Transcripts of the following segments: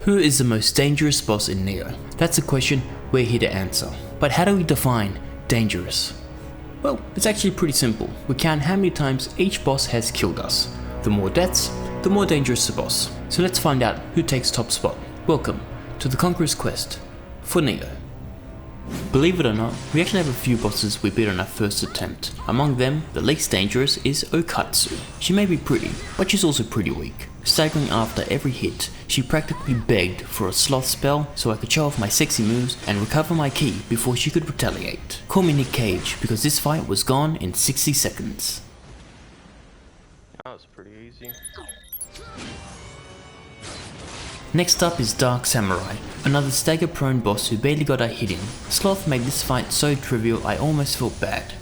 Who is the most dangerous boss in Nioh? That's a question we're here to answer. But how do we define dangerous? Well, it's actually pretty simple. We count how many times each boss has killed us. The more deaths, the more dangerous the boss. So let's find out who takes top spot. Welcome to the Conqueror's Quest for Nioh. Believe it or not, we actually have a few bosses we beat on our first attempt. Among them, the least dangerous is Okatsu. She may be pretty, but she's also pretty weak. Staggering after every hit, she practically begged for a sloth spell so I could show off my sexy moves and recover my ki before she could retaliate. Call me Nick Cage because this fight was gone in 60 seconds. That was pretty easy. Next up is Dark Samurai, another stagger prone boss who barely got a hit in. Sloth made this fight so trivial I almost felt bad.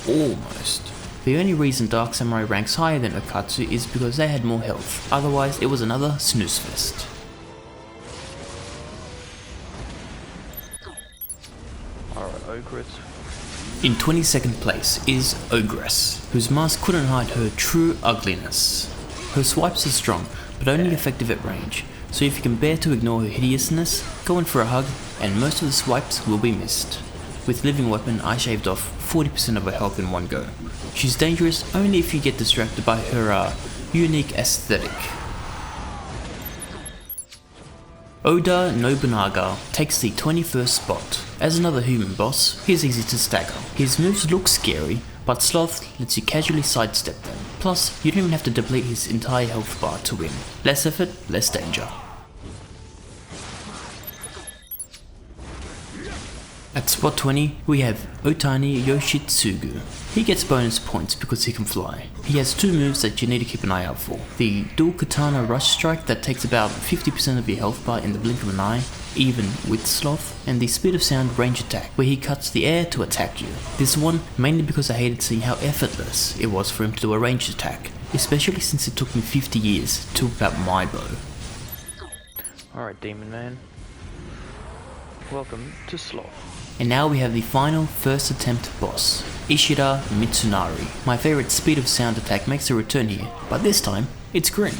Almost. The only reason Dark Samurai ranks higher than Okatsu is because they had more health, otherwise it was another snooze fest. Alright, Ogress. In 22nd place is Ogress, whose mask couldn't hide her true ugliness. Her swipes are strong, but only effective at range, so if you can bear to ignore her hideousness, go in for a hug and most of the swipes will be missed. With Living Weapon I shaved off 40% of her health in one go. She's dangerous only if you get distracted by her unique aesthetic. Oda Nobunaga takes the 21st spot. As another human boss, he's easy to stagger. His moves look scary, but Sloth lets you casually sidestep them. Plus, you don't even have to deplete his entire health bar to win. Less effort, less danger. At spot 20, we have Otani Yoshitsugu. He gets bonus points because he can fly. He has two moves that you need to keep an eye out for. The dual katana rush strike that takes about 50% of your health bar in the blink of an eye, even with Sloth, and the speed of sound range attack, where he cuts the air to attack you. This one, mainly because I hated seeing how effortless it was for him to do a ranged attack, especially since it took me 50 years to whip out my bow. Alright, Demon Man. Welcome to Sloth. And now we have the final first attempt boss, Ishida Mitsunari. My favorite speed of sound attack makes a return here, but this time, it's green.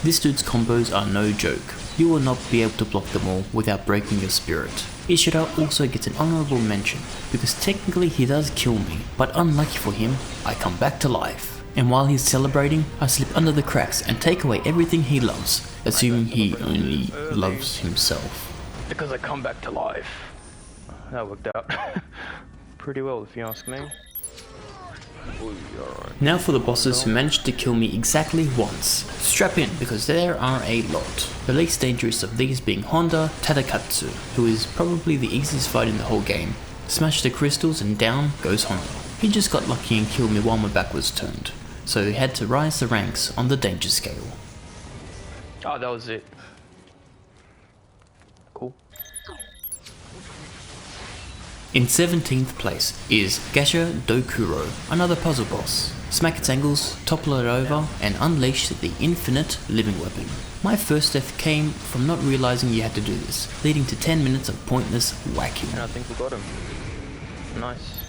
This dude's combos are no joke. You will not be able to block them all without breaking your spirit. Ishida also gets an honorable mention, because technically he does kill me, but unlucky for him, I come back to life. And while he's celebrating, I slip under the cracks and take away everything he loves, assuming he only loves himself. Because I come back to life. That worked out pretty well if you ask me. Ooh, alright. Now for the bosses who managed to kill me exactly once. Strap in because there are a lot. The least dangerous of these being Honda Tadakatsu, who is probably the easiest fight in the whole game. Smash the crystals and down goes Honda. He just got lucky and killed me while my back was turned, so he had to rise the ranks on the danger scale. Oh, that was it. Cool. In 17th place is Gasha Dokuro, another puzzle boss. Smack its angles, topple it over, and unleash the infinite living weapon. My first death came from not realizing you had to do this, leading to 10 minutes of pointless whacking. And I think we got him. Nice.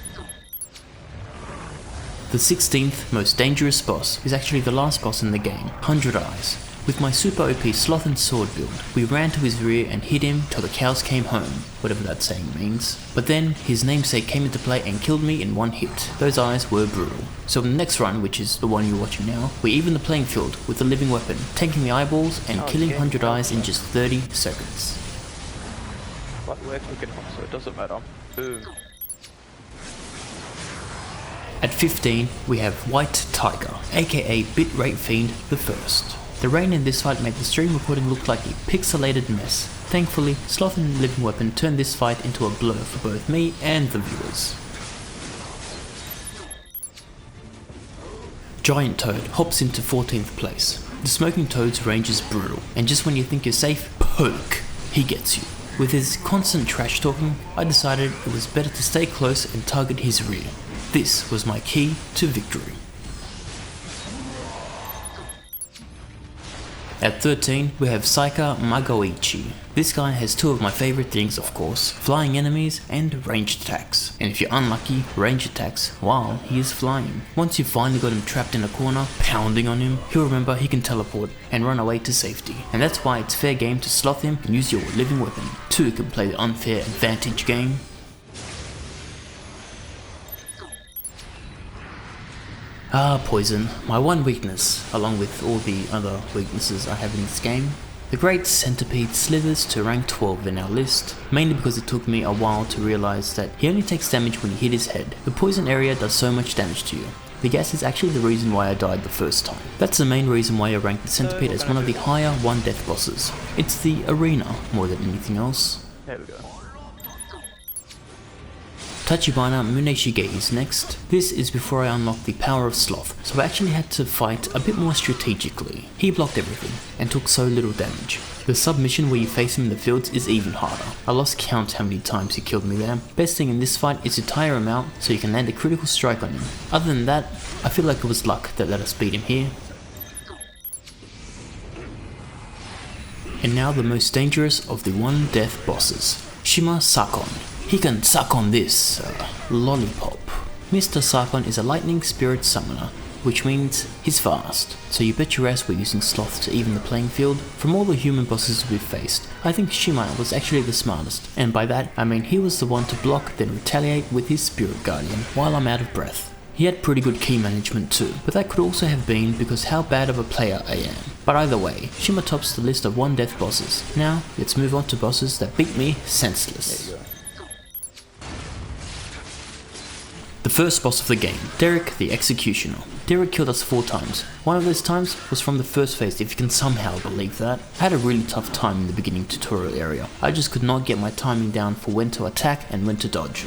The 16th most dangerous boss is actually the last boss in the game, 100 Eyes. With my super OP sloth and sword build, we ran to his rear and hit him till the cows came home, whatever that saying means. But then, his namesake came into play and killed me in one hit. Those eyes were brutal. So in the next run, which is the one you're watching now, we even the playing field with the living weapon, tanking the eyeballs and killing 100 Eyes in just 30 seconds. But we're quick enough, so it doesn't matter. Boom. At 15, we have White Tiger, aka Bitrate Fiend the First. The rain in this fight made the stream recording look like a pixelated mess. Thankfully, Sloth and Living Weapon turned this fight into a blur for both me and the viewers. Giant Toad hops into 14th place. The Smoking Toad's range is brutal, and just when you think you're safe, poke, he gets you. With his constant trash talking, I decided it was better to stay close and target his rear. This was my key to victory. At 13, we have Saika Magoichi. This guy has two of my favorite things, of course, flying enemies and ranged attacks. And if you're unlucky, ranged attacks while he is flying. Once you finally got him trapped in a corner, pounding on him, he'll remember he can teleport and run away to safety. And that's why it's fair game to sloth him and use your living weapon. 2 can play the unfair advantage game. Poison, my one weakness, along with all the other weaknesses I have in this game. The Great Centipede slithers to rank 12 in our list, mainly because it took me a while to realize that he only takes damage when you hit his head. The poison area does so much damage to you. The gas is actually the reason why I died the first time. That's the main reason why I ranked the Centipede as one of the higher 1-death bosses. It's the arena more than anything else. There we go. Tachibana Muneshige is next. This is before I unlocked the power of Sloth, so I actually had to fight a bit more strategically. He blocked everything, and took so little damage. The submission where you face him in the fields is even harder. I lost count how many times he killed me there. Best thing in this fight is to tire him out so you can land a critical strike on him. Other than that, I feel like it was luck that let us beat him here. And now the most dangerous of the 1-death bosses, Shima Sakon. He can suck on this lollipop. Mr. Sakon is a lightning spirit summoner, which means he's fast. So you bet your ass we're using Sloth to even the playing field. From all the human bosses we've faced, I think Shima was actually the smartest, and by that I mean he was the one to block then retaliate with his spirit guardian while I'm out of breath. He had pretty good key management too, but that could also have been because how bad of a player I am. But either way, Shima tops the list of 1-death bosses. Now, let's move on to bosses that beat me senseless. The first boss of the game, Derek the Executioner. Derek killed us 4 times. One of those times was from the first phase, if you can somehow believe that. I had a really tough time in the beginning tutorial area. I just could not get my timing down for when to attack and when to dodge.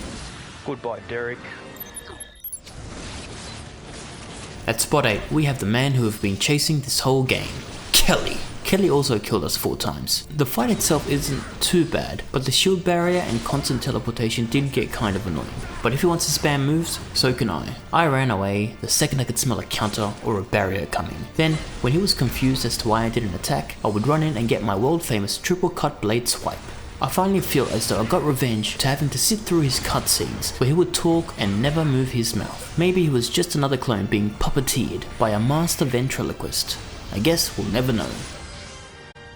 Goodbye, Derek. At spot 8, we have the man who have been chasing this whole game, Kelly. Kelly also killed us 4 times. The fight itself isn't too bad, but the shield barrier and constant teleportation did get kind of annoying. But if he wants to spam moves, so can I. I ran away the second I could smell a counter or a barrier coming. Then, when he was confused as to why I didn't attack, I would run in and get my world famous triple cut blade swipe. I finally feel as though I got revenge to having to sit through his cutscenes where he would talk and never move his mouth. Maybe he was just another clone being puppeteered by a master ventriloquist. I guess we'll never know.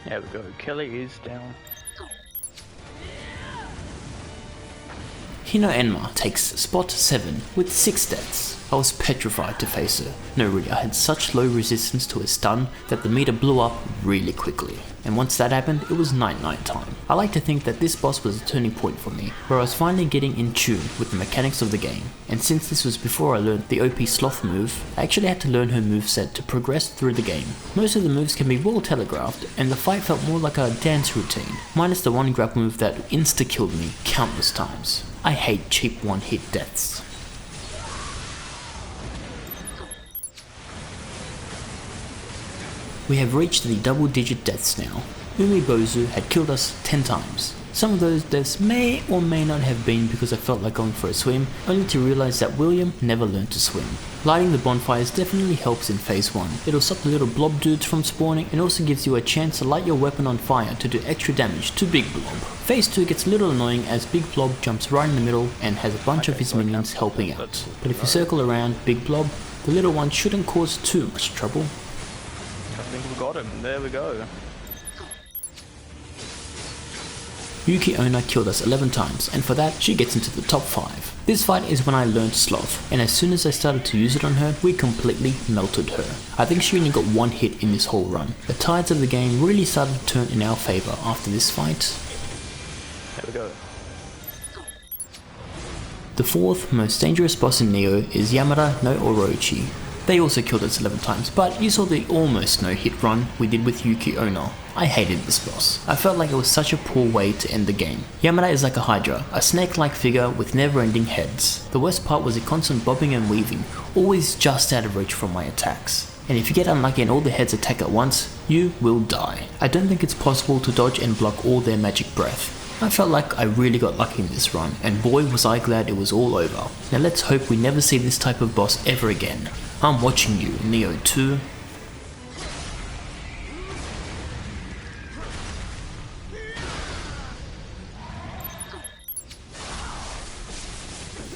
There we go, Kelly is down. Hino Enma takes spot 7 with 6 deaths. I was petrified to face her. No really, I had such low resistance to a stun that the meter blew up really quickly. And once that happened, it was night time. I like to think that this boss was a turning point for me, where I was finally getting in tune with the mechanics of the game. And since this was before I learned the OP Sloth move, I actually had to learn her moveset to progress through the game. Most of the moves can be well telegraphed, and the fight felt more like a dance routine, minus the one grapple move that insta-killed me countless times. I hate cheap one-hit deaths. We have reached the double-digit deaths now. Umibozu had killed us 10 times. Some of those deaths may or may not have been because I felt like going for a swim, only to realize that William never learned to swim. Lighting the bonfires definitely helps in phase 1. It'll stop the little blob dudes from spawning and also gives you a chance to light your weapon on fire to do extra damage to Big Blob. Phase 2 gets a little annoying as Big Blob jumps right in the middle and has a bunch of his minions helping out. But if you circle around Big Blob, the little one shouldn't cause too much trouble. I think we got him, there we go. Yuki Onna killed us 11 times, and for that, she gets into the top 5. This fight is when I learned Sloth, and as soon as I started to use it on her, we completely melted her. I think she only got 1 hit in this whole run. The tides of the game really started to turn in our favour after this fight. There we go. The 4th most dangerous boss in Nioh is Yamada no Orochi. They also killed us 11 times, but you saw the almost no hit run we did with Yuki Onna. I hated this boss. I felt like it was such a poor way to end the game. Yamada is like a Hydra, a snake-like figure with never-ending heads. The worst part was the constant bobbing and weaving, always just out of reach from my attacks. And if you get unlucky and all the heads attack at once, you will die. I don't think it's possible to dodge and block all their magic breath. I felt like I really got lucky in this run, and boy was I glad it was all over. Now let's hope we never see this type of boss ever again. I'm watching you, Nioh 2.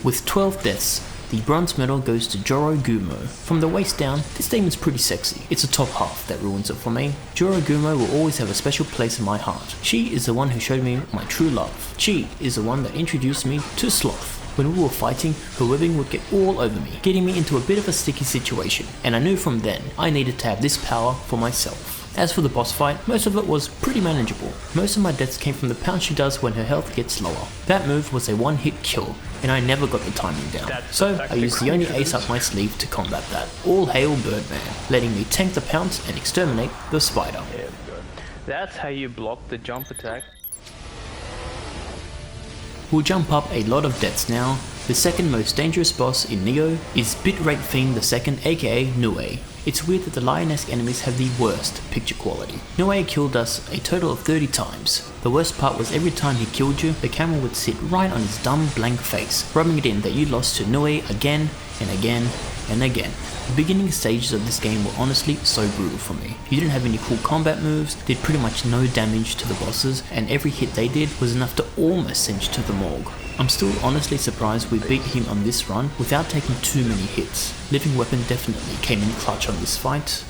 With 12 deaths, the bronze medal goes to Jorogumo. From the waist down, this demon's pretty sexy. It's the top half that ruins it for me. Jorogumo will always have a special place in my heart. She is the one who showed me my true love. She is the one that introduced me to Sloth. When we were fighting, her webbing would get all over me, getting me into a bit of a sticky situation, and I knew from then I needed to have this power for myself. As for the boss fight, most of it was pretty manageable. Most of my deaths came from the pounce she does when her health gets lower. That move was a one-hit kill, and I never got the timing down. So I used the only ace up my sleeve to combat that. All hail Birdman, letting me tank the pounce and exterminate the spider. Yeah, good. That's how you block the jump attack. We'll jump up a lot of deaths now. The second most dangerous boss in Nioh is Bitrate Fiend II, aka Nue. It's weird that the Lion-esque enemies have the worst picture quality. Nue killed us a total of 30 times. The worst part was every time he killed you, the camera would sit right on his dumb blank face, rubbing it in that you lost to Nue again and again and again. The beginning stages of this game were honestly so brutal for me. You didn't have any cool combat moves, did pretty much no damage to the bosses, and every hit they did was enough to almost send you to the morgue. I'm still honestly surprised we beat him on this run without taking too many hits. Living Weapon definitely came in clutch on this fight.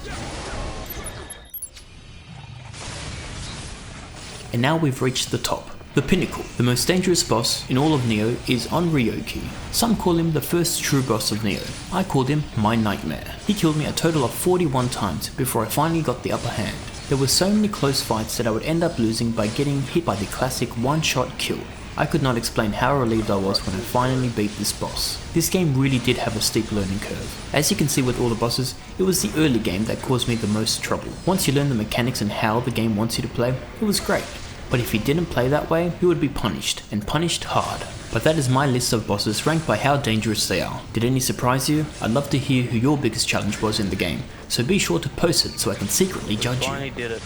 And now we've reached the top. The pinnacle. The most dangerous boss in all of Nioh is Onryoki. Some call him the first true boss of Nioh. I called him my nightmare. He killed me a total of 41 times before I finally got the upper hand. There were so many close fights that I would end up losing by getting hit by the classic one-shot kill. I could not explain how relieved I was when I finally beat this boss. This game really did have a steep learning curve. As you can see with all the bosses, it was the early game that caused me the most trouble. Once you learn the mechanics and how the game wants you to play, it was great. But if you didn't play that way, you would be punished, and punished hard. But that is my list of bosses ranked by how dangerous they are. Did any surprise you? I'd love to hear who your biggest challenge was in the game, so be sure to post it so I can secretly judge you. Finally did it.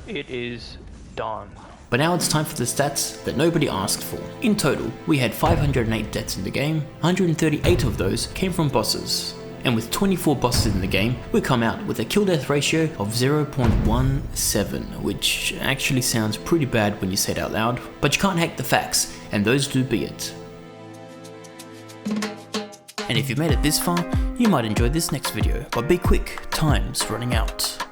It is done. But now it's time for the stats that nobody asked for. In total, we had 508 deaths in the game, 138 of those came from bosses. And with 24 bosses in the game, we come out with a kill death ratio of 0.17, which actually sounds pretty bad when you say it out loud, but you can't hack the facts, and those do be it. And if you made it this far, you might enjoy this next video, but be quick, time's running out.